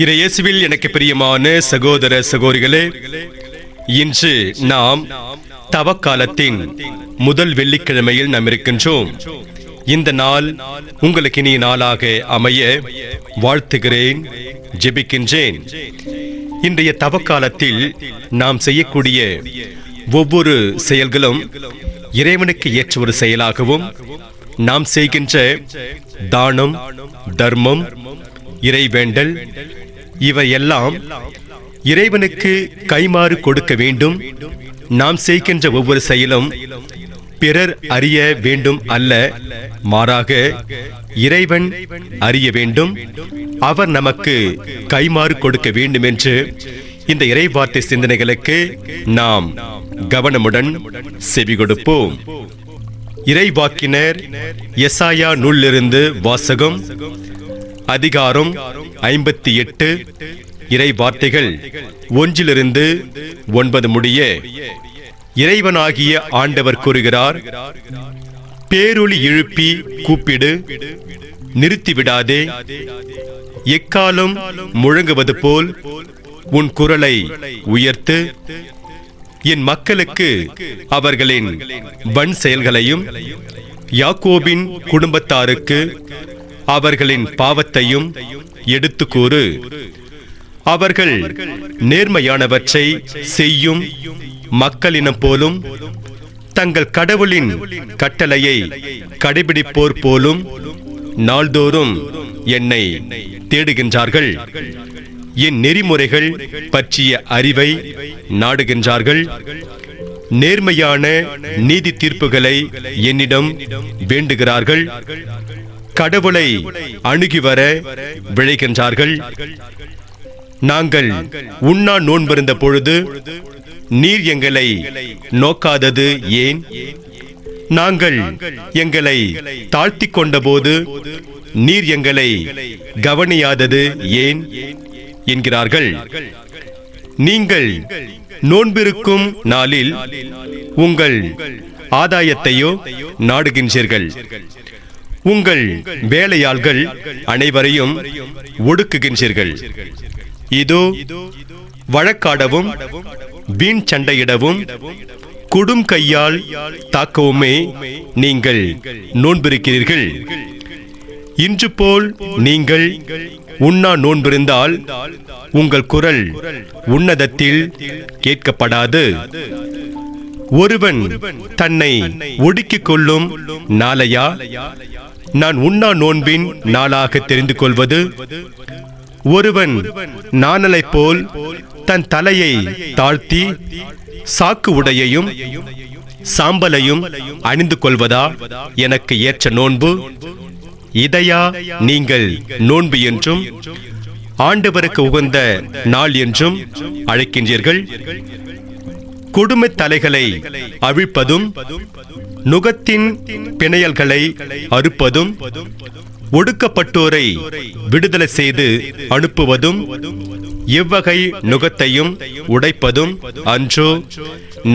இயேசுவில் எனக்கு பிரியமான சகோதர சகோதரிகளே, இன்று நாம் தவக்காலத்தின் முதல் வெள்ளிக்கிழமையில் நாம் இருக்கின்றோம். இந்த நாள் உங்களுக்கு இனிய நாளாக அமைய வாழ்த்துகிறேன், ஜெபிக்கின்றேன். இன்றைய தவக்காலத்தில் நாம் செய்யக்கூடிய ஒவ்வொரு செயல்களும் இறைவனுக்கு ஏற்ற ஒரு செயலாகவும், நாம் செய்கின்ற தானம், தர்மம், இறைவேண்டல் இவையெல்லாம் இறைவனுக்கு கைமாறு கொடுக்க வேண்டும். நாம் செய்கின்ற ஒவ்வொரு செயலும் பிறர் அறிய வேண்டும் அல்ல, மாறாக இறைவன் அறிய வேண்டும், அவர் நமக்கு கைமாறு கொடுக்க வேண்டும் என்று இந்த இறைவார்த்தை சிந்தனைகளுக்கு நாம் கவனமுடன் செவி கொடுப்போம். இறைவாக்கினர் எசாயா நூலிலிருந்து வாசகம், அதிகாரம் 58, இறை வார்த்தைகள் 1-9 முடிய. இறைவனாகிய ஆண்டவர் கூறுகிறார், பேரொலி எழுப்பி கூப்பிடு, நிறுத்திவிடாதே. எக்காலம் முழங்குவது போல் உன் குரலை உயர்த்து. என் மக்களுக்கு அவர்களின் வன் செயல்களையும், யாக்கோபின் குடும்பத்தாருக்கு அவர்களின் பாவத்தையும் எடுத்து கூறு. அவர்கள் நேர்மையானவற்றை செய்யும் மக்களினம் போலும், தங்கள் கடவுளின் கட்டளையை கடைபிடிப்போர் போலும் நாள்தோறும் என்னை தேடுகின்றார்கள். என் நெறிமுறைகள் பற்றிய அறிவை நாடுகின்றார்கள். நேர்மையான நீதி தீர்ப்புகளை என்னிடம் வேண்டுகிறார்கள். கடவுளை அணுகி வர விழைகின்றார்கள். நாங்கள் உண்ணா நோன்பிருந்த பொழுது நீர் எங்களை நோக்காதது ஏன்? நாங்கள் எங்களை தாழ்த்தி கொண்ட போது நீர் எங்களை கவனியாதது ஏன் என்கிறார்கள். நீங்கள் நோன்பிருக்கும் நாளில் உங்கள் ஆதாயத்தையோ நாடுகின்றீர்கள். உங்கள் வேலையாள்கள் அனைவரையும் ஒடுக்குகின்றீர்கள். இதோ வழக்காடவும் வீண் சண்டையிடவும் கொடும் கையால் தாக்கவுமே நீங்கள் நோன்பிருக்கிறீர்கள். இன்று போல் நீங்கள் உண்ணா நோன்பிருந்தால் உங்கள் குரல் உன்னதத்தில் கேட்கப்படாது. ஒருவன் தன்னை ஒடுக்கிக் கொள்ளும் நாளையா நான் உண்ணா நோன்பின் நாளாக தெரிந்து கொள்வது? ஒருவன் நாணலை போல் தன் தலையை தாழ்த்தி சாக்கு உடையையும் சாம்பலையும் அணிந்து கொள்வதா எனக்கு ஏற்ற நோன்பு? இதையா நீங்கள் நோன்பு என்றும் ஆண்டவருக்கு உகந்த நாள் என்றும் அழைக்கின்றீர்கள்? கொடுமை தலைகளை அவிழ்ப்பதும், நுகத்தின் பிணையல்களை அறுப்பதும், ஒடுக்கப்பட்டோரை விடுதலை செய்து அனுப்புவதும், எவ்வகை நுகத்தையும் உடைப்பதும் அன்றோ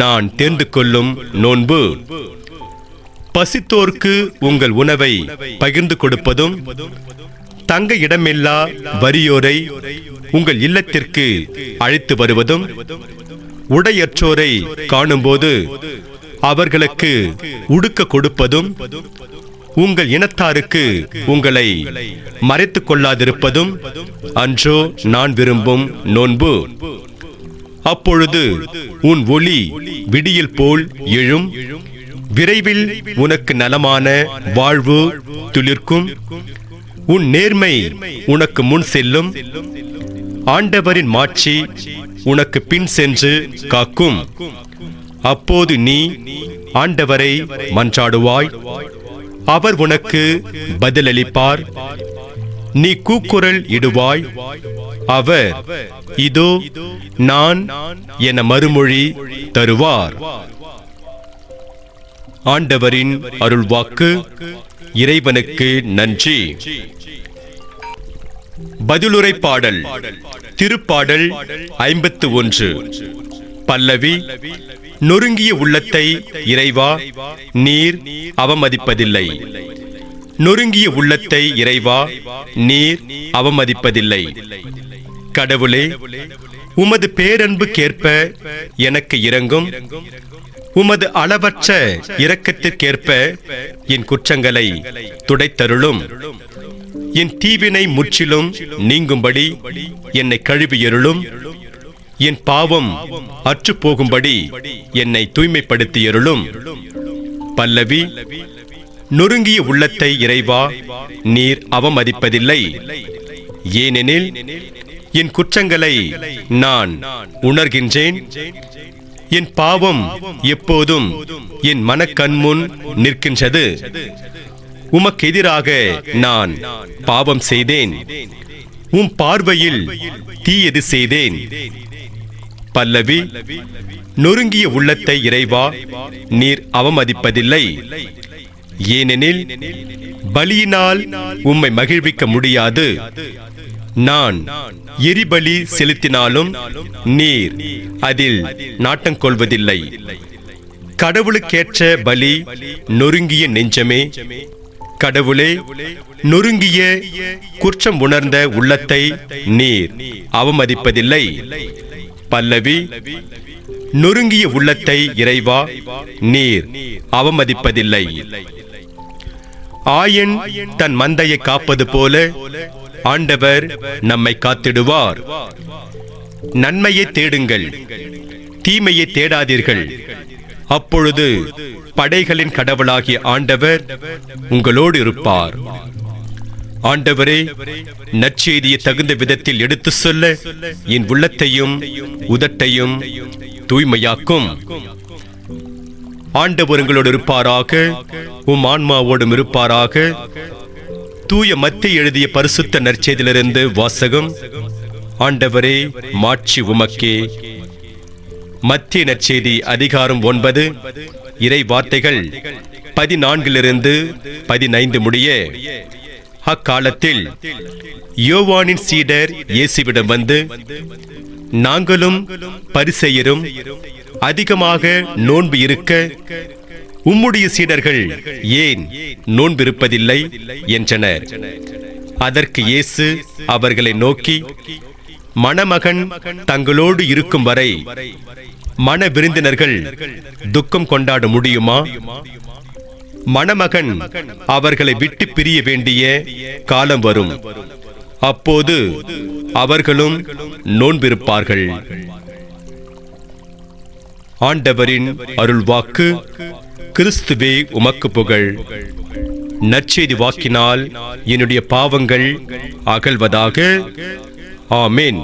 நான் தேர்ந்து கொள்ளும் நோன்பு? பசித்தோர்க்கு உங்கள் உணவை பகிர்ந்து கொடுப்பதும், தங்க இடமில்லா வறியோரை உங்கள் இல்லத்திற்கு அழைத்து வருவதும், உடையற்றோரை காணும்போது அவர்களுக்கு உடுக்க கொடுப்பதும், உங்கள் இனத்தாருக்கு உங்களை மறைத்துக் கொள்ளாதிருப்பதும் அன்றோ நான் விரும்பும் நோன்பு? அப்பொழுது உன் ஒளி விடியல் போல் எழும். விரைவில் உனக்கு நலமான வாழ்வு துளிர்க்கும். உன் நேர்மை உனக்கு முன் செல்லும். ஆண்டவரின் மாட்சி உனக்கு பின் சென்று காக்கும். அப்போது நீ ஆண்டவரை மன்றாடுவாய், அவர் உனக்கு பதிலளிப்பார். நீ கூக்குரல் இடுவாய், அவர் இதோ நான் என மறுமொழி தருவார். ஆண்டவரின் அருள்வாக்கு. இறைவனுக்கு நன்றி. பதிலுரை பாடல். திருப்பாடல் 51. பல்லவி. நொறுங்கிய உள்ளத்தை இறைவா நீர் அவமதிப்பதில்லை. நொறுங்கிய உள்ளத்தை இறைவா நீர் அவமதிப்பதில்லை. கடவுளே, உமது பேரன்புக்கேற்ப எனக்கு இரங்கும். உமது அளவற்ற இரக்கத்திற்கேற்ப என் குற்றங்களை துடைத்தருளும். என் தீவினை முற்றிலும் நீங்கும்படி என்னை கழுவியருளும். என் பாவம் அற்று போகும்படி என்னை தூய்மைப்படுத்தியருளும். பல்லவி. நொறுங்கிய உள்ளத்தை இறைவா நீர் அவமதிப்பதில்லை. ஏனெனில் என் குற்றங்களை நான் உணர்கின்றேன். என் பாவம் எப்போதும் என் மனக்கண்முன் நிற்கின்றது. உமக்கு எதிராக நான் பாவம் செய்தேன். உம் பார்வையில் தீயது செய்தேன். பல்லவி. நொறுங்கிய உள்ளத்தை இறைவா நீர் அவமதிப்பதில்லை. ஏனெனில் பலியினால் உம்மை மகிழ்விக்க முடியாது. நான் எரிபலி செலுத்தினாலும் நீர் அதில் நாட்டம் கொள்வதில்லை. கடவுளுக்கேற்ற பலி நொறுங்கிய நெஞ்சமே. கடவுளே, நொறுங்கிய குற்றம் உணர்ந்த உள்ளத்தை நீர் அவமதிப்பதில்லை. பல்லவி. நொறுங்கிய உள்ளத்தை இறைவா நீர் அவமதிப்பதில்லை. ஆயன் தன் மந்தையை காப்பது போல ஆண்டவர் நம்மை காத்திடுவார். நன்மையை தேடுங்கள், தீமையை தேடாதீர்கள். அப்பொழுது படைகளின் கடவுளாகிய ஆண்டவர் உங்களோடு இருப்பார். ஆண்டவரே, நற்செய்தியை தகுந்த விதத்தில் எடுத்து சொல்ல என் உள்ளத்தையும் உதட்டையும் தூய்மையாக்கும். ஆண்டவர் உங்களோடு இருப்பாராக, உம் ஆன்மாவோடும் இருப்பாராக. தூய மத்தேயு எழுதிய பரிசுத்த நற்செய்தியிலிருந்து வாசகம். ஆண்டவரே, மாட்சி உமக்கே. மத்தேயு நற்செய்தி அதிகாரம் 9 இறை வார்த்தைகள் 14-15 முடிய. அக்காலத்தில் யோவானின் சீடர் இயேசுவிடம் வந்து, நாங்களும் பரிசேயரும் அதிகமாக நோன்பு இருக்க உம்முடைய சீடர்கள் ஏன் நோன்பிருப்பதில்லை என்றனர். அதற்கு இயேசு அவர்களை நோக்கி, மணமகன் தங்களோடு இருக்கும் வரை மண விருந்தினர்கள் துக்கம் கொண்டாட முடியுமா? மணமகன் அவர்களை விட்டு பிரிய வேண்டிய காலம் வரும். அப்போது அவர்களும் நோன்பிருப்பார்கள். ஆண்டவரின் அருள்வாக்கு. கிறிஸ்துவே உமக்கு புகழ். நற்செய்தி வாக்கினால் என்னுடைய பாவங்கள் அகல்வதாக. ஆமென்.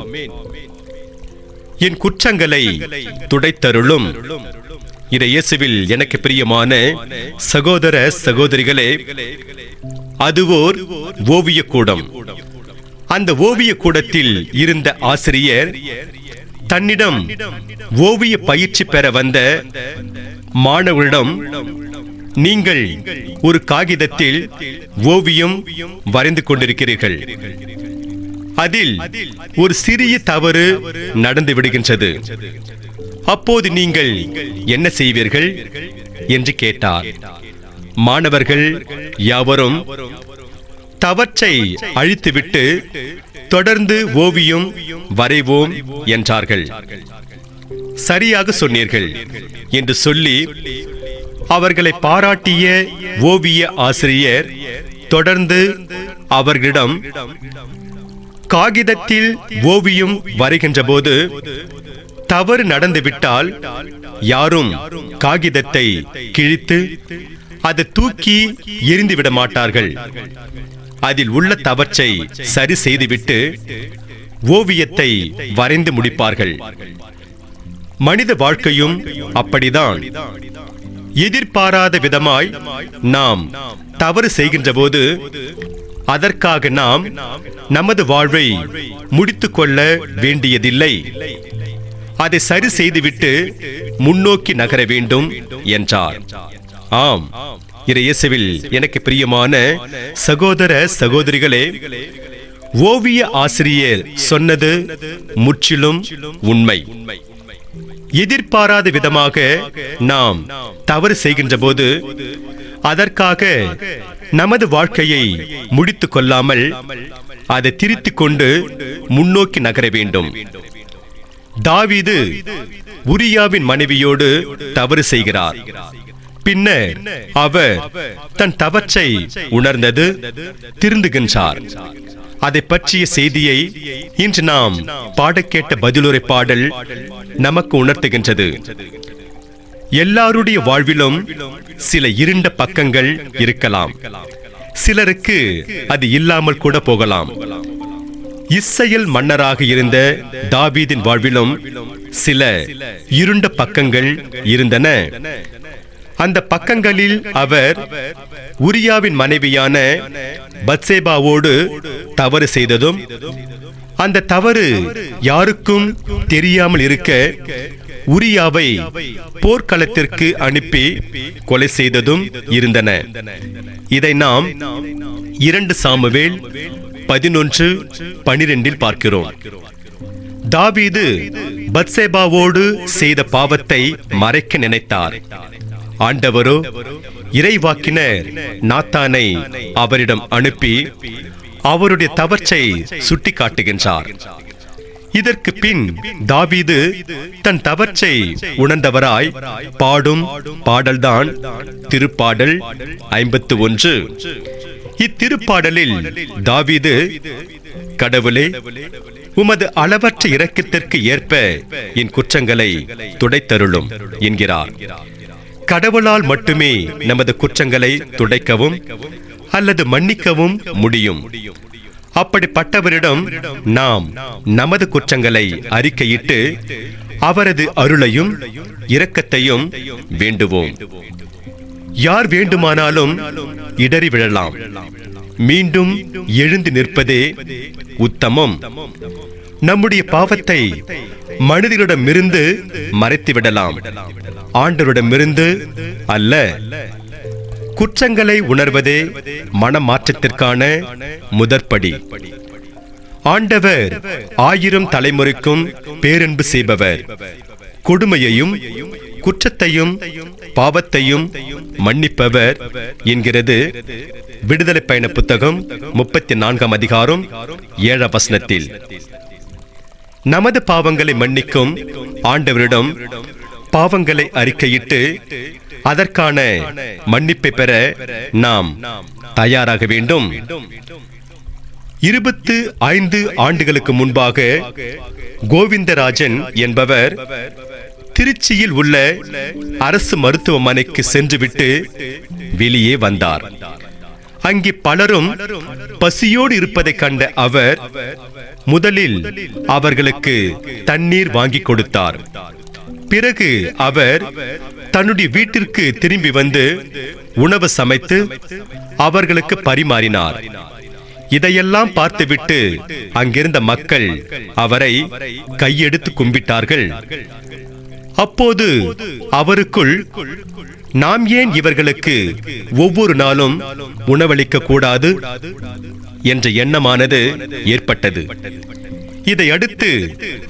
என் குற்றங்களை துடைத்தருளும். இயேசுவில் எனக்கு பிரியமான சகோதர சகோதரிகளே, அதுவோர் ஓவிய கூடம். அந்த ஓவிய கூடத்தில் இருந்த ஆசிரியர் தன்னிடம் ஓவிய பயிற்சி பெற வந்த மாணவரிடம், நீங்கள் ஒரு காகிதத்தில் ஓவியம் வரைந்து கொண்டிருக்கிறீர்கள். அதில் ஒரு சிறிய தவறு நடந்து விடுகின்றது. அப்போது நீங்கள் என்ன செய்வீர்கள் என்று கேட்டார். மாணவர்கள் யாவரும் தவற்றை அழித்துவிட்டு தொடர்ந்து ஓவியம் வரைவோம் என்றார்கள். சரியாக சொன்னீர்கள் என்று சொல்லி அவர்களை பாராட்டிய ஓவிய ஆசிரியர் தொடர்ந்து அவர்களிடம், காகிதத்தில் ஓவியம் வரைகின்ற போது தவறு நடந்துவிட்டால் யாரும் காகிதத்தை கிழித்து அதை தூக்கி எறிந்துவிட மாட்டார்கள். அதில் உள்ள தவற்றை சரி செய்துவிட்டு ஓவியத்தை வரைந்து முடிப்பார்கள். மனித வாழ்க்கையும் அப்படிதான். எதிர்பாராத விதமாய் நாம் தவறு செய்கின்ற போது அதற்காக நாம் நமது வாழ்வை முடித்துக் கொள்ள வேண்டியதில்லை. அதை சரி செய்துவிட்டு முன்னோக்கி நகர வேண்டும் என்றார். ஆம், இயேசுவில் எனக்கு பிரியமான சகோதர சகோதரிகளே, ஓவிய ஆசிரியர் சொன்னது முற்றிலும் உண்மை. எதிர்பாராத விதமாக நாம் தவறு செய்கின்ற போது அதற்காக நமது வாழ்க்கையை முடித்துக் கொள்ளாமல் அதை திருத்திக் கொண்டு முன்னோக்கி நகர வேண்டும். தாவீது உரியாவின் மனைவியோடு தவறு செய்கிறார். பின்னர் அவர் தன் தவற்றை உணர்ந்தது திருந்துகின்றார். அதை பற்றிய செய்தியை இன்று நாம் பாடக்கேட்ட பதிலுரை பாடல் நமக்கு உணர்த்துகின்றது. எல்லாருடைய வாழ்விலும் சில இருண்ட பக்கங்கள் இருக்கலாம். சிலருக்கு அது இல்லாமல் கூட போகலாம். இஸ்ரவேல் மன்னராக இருந்த தாவீதின் வாழ்விலும் சில இருண்ட பக்கங்கள் இருந்தன. அந்த பக்கங்களில் அவர் உரியாவின் மனைவியான பத்சேபாவோடு தவறு செய்ததும், அந்த தவறு யாருக்கும் தெரியாமல் இருக்க உரியாவை போர்க்களத்திற்கு அனுப்பி கொலை செய்ததும் இருந்தன. இதை நாம் 2 சாமுவேல் 11:12 பார்க்கிறோம். தாவீது பத்சேபாவோடு செய்த பாவத்தை மறைக்க நினைத்தார். ஆண்டவரோ இறைவாக்கினர் நாத்தானை அவரிடம் அனுப்பி அவருடைய தவற்றை சுட்டி காட்டுகின்றார். இதற்கு பின் தாவீது தன் தவற்றை உணர்ந்தவராய் பாடும் பாடல்தான் திருப்பாடல் 51. இத்திருப்பாடலில் தாவீது, கடவுளே, உமது அளவற்ற இரக்கத்திற்கு ஏற்ப என் குற்றங்களை துடைத்தருளும் என்கிறார். கடவுளால் மட்டுமே நமது குற்றங்களை துடைக்கவும் அல்லது மன்னிக்கவும் முடியும். அப்படிப்பட்டவரிடம் நாம் நமது குற்றங்களை அறிக்கையிட்டு அவரது அருளையும் இரக்கத்தையும் வேண்டுவோம். யார் வேண்டுமானாலும் இடறி விழலாம், மீண்டும் எழுந்து நிற்பதே உத்தமம். நம்முடைய பாவத்தை மனிதரிடமிருந்து மறைத்து விடலாம், ஆண்டவரிடமிருந்து அல்ல. குற்றங்களை உணர்வதே மனமாற்றத்திற்கான முதற்படி. ஆண்டவர் 1000 தலைமுறைக்கும் பேரன்பு செய்பவர். கொடுமையையும் குற்றத்தையும் பாவத்தையும் மன்னிப்பவர் என்கிறது விடுதலை பயண புத்தகம் 34 அதிகாரம் 7 நமது பாவங்களை மன்னிக்கும் ஆண்டவரிடம் பாவங்களை அறிக்கையிட்டு அதற்கான மன்னிப்பை பெற நாம் தயாராக வேண்டும். 25 ஆண்டுகளுக்கு முன்பாக கோவிந்தராஜன் என்பவர் திருச்சியில் உள்ள அரசு மருத்துவமனைக்கு சென்றுவிட்டு வெளியே வந்தார். அங்கே பலரும் பசியோடு இருப்பதை கண்ட அவர் முதலில் அவர்களுக்கு தண்ணீர் வாங்கி கொடுத்தார். பிறகு அவர் தன்னுடைய வீட்டிற்கு திரும்பி வந்து உணவு சமைத்து அவர்களுக்கு பரிமாறினார். இதையெல்லாம் பார்த்துவிட்டு அங்கிருந்த மக்கள் அவரை கையெடுத்து கும்பிட்டார்கள். அப்போது அவருக்குள், நாம் ஏன் இவர்களுக்கு ஒவ்வொரு நாளும் உணவளிக்க கூடாது என்ற எண்ணமானது ஏற்பட்டது. இதை அடுத்து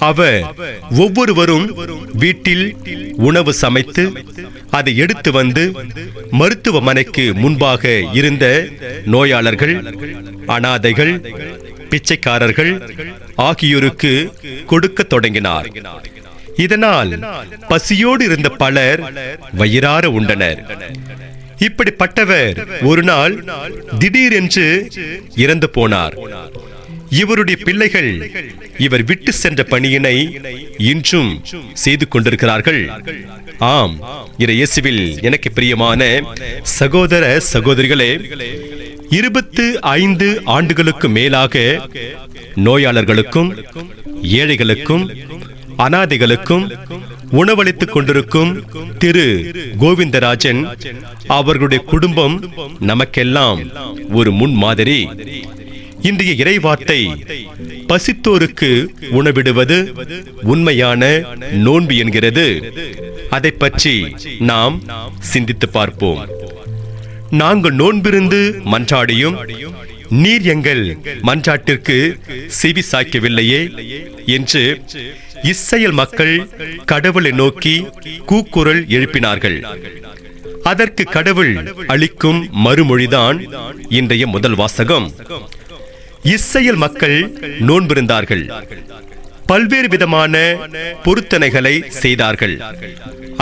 அவர் ஒவ்வொருவரும் வீட்டில் உணவு சமைத்து அதை எடுத்து வந்து மருத்துவமனைக்கு முன்பாக இருந்த நோயாளர்கள், அனாதைகள், பிச்சைக்காரர்கள் ஆகியோருக்கு கொடுக்க தொடங்கினார். இதனால் பசியோடு இருந்த பலர் வயிறார உண்டனர். இப்படிப்பட்டவர் ஒரு நாள் திடீரென்று இறந்து போனார். இவருடைய பிள்ளைகள் இவர் விட்டு சென்ற பணியினை இன்றும் செய்து கொண்டிருக்கிறார்கள். ஆம், இயேசுவில் எனக்கு பிரியமான சகோதர சகோதரிகளே, 25 ஆண்டுகளுக்கு மேலாக நோயாளர்களுக்கும் ஏழைகளுக்கும் அனாதைகளுக்கும் உணவளித்துக் கொண்டிருக்கும் திரு கோவிந்தராஜன் அவர்களுடைய குடும்பம் நமக்கெல்லாம் ஒரு முன்மாதிரி. இன்றைய இறைவார்த்தை பசித்தோருக்கு உணவிடுவது உண்மையான நோன்பு என்கிறது. அதை பற்றி நாம் சிந்தித்து பார்ப்போம். நாங்கள் நோன்பிருந்து மன்றாடியும் நீர் எங்கள் மன்றாட்டிற்கு செவி சாய்க்கவில்லையே என்று இஸ்ரவேல் மக்கள் கடவுளை நோக்கி கூக்குரல் எழுப்பினார்கள். அதற்கு கடவுள் அளிக்கும் மறுமொழிதான் இன்றைய முதல் வாசகம். இஸ்ரவேல் மக்கள் நோன்பிருந்தார்கள், பல்வேறு விதமான பொருத்தனைகளை செய்தார்கள்.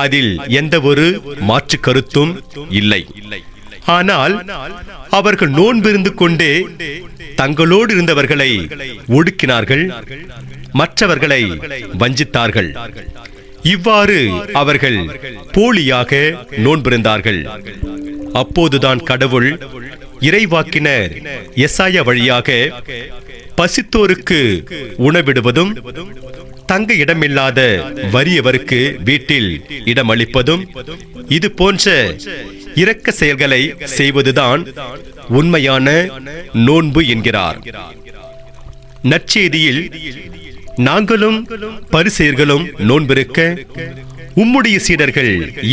அதில் எந்த ஒரு மாற்று கருத்தும் இல்லை. ஆனால் அவர்கள் நோன்பிருந்து கொண்டே தங்களோடு இருந்தவர்களை ஒடுக்கினார்கள், மற்றவர்களை வஞ்சித்தார்கள். இவ்வாறு அவர்கள் போலியாக நோன்பிருந்தார்கள். அப்போதுதான் கடவுள் இறைவாக்கினர் எசாயா வழியாக பசித்தோருக்கு உணவிடுவதும், தங்க இடமில்லாத வறியவருக்கு வீட்டில் இடமளிப்பதும், இது போன்ற இரக்க செயல்களை செய்வதுதான் உண்மையான நோன்பு என்கிறார். நற்செய்தியில் நாங்களும் பரிசேயர்களும் நோன்பிருக்க உம்முடைய சீடர்கள்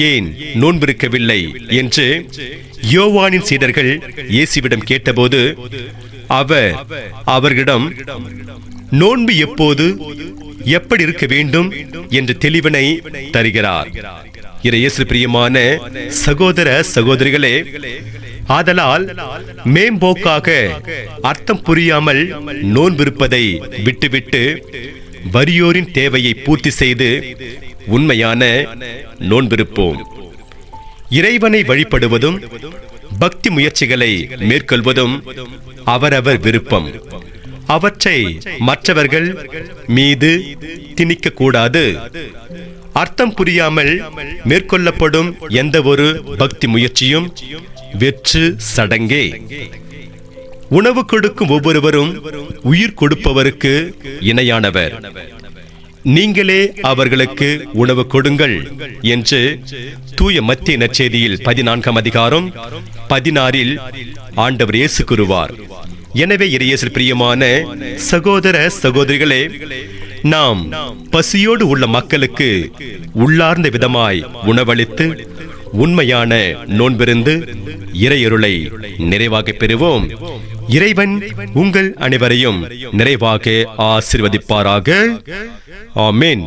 ஏன் நோன்பிருக்கவில்லை என்று யோவானின் சீடர்கள் இயேசுவிடம் கேட்டபோது அவர் அவர்களிடம் நோன்பு எப்போது எப்படி இருக்க வேண்டும் என்று தெளிவினை தருகிறார். இயேசு பிரியமான சகோதர சகோதரிகளே, ஆதலால் மேம்போக்காக அர்த்தம் புரியாமல் நோன்பிருப்பதை விட்டுவிட்டு வறியோரின் தேவையை பூர்த்தி செய்து உண்மையான நோன்பிருப்போம். இறைவனை வழிபடுவதும் பக்தி முயற்சிகளை மேற்கொள்வதும் அவரவர் விருப்பம். அவற்றை மற்றவர்கள் மீது திணிக்க கூடாது. அர்த்தம் புரியாமல் மேற்கொள்ளப்படும் எந்த ஒரு பக்தி முயற்சியும் வெற்று சடங்கே. உணவு கொடுக்கும் ஒவ்வொருவரும் உயிர் கொடுப்பவருக்கு இணையானவர். நீங்களே அவர்களுக்கு உணவு கொடுங்கள் என்று தூய மத்திய நற்செய்தியில் 14ஆம் அதிகாரம் 16இல் ஆண்டவர் இயேசு கூறுவார். எனவே இயேசு பிரியமான சகோதர சகோதரிகளே, நாம் பசியோடு உள்ள மக்களுக்கு உள்ளார்ந்த விதமாய் உணவளித்து உண்மையான நோன்பிருந்து இறையருளை நிறைவாக பெறுவோம். இறைவன் உங்கள் அனைவரையும் நிறைவாக ஆசீர்வதிப்பாராக. ஆமென்.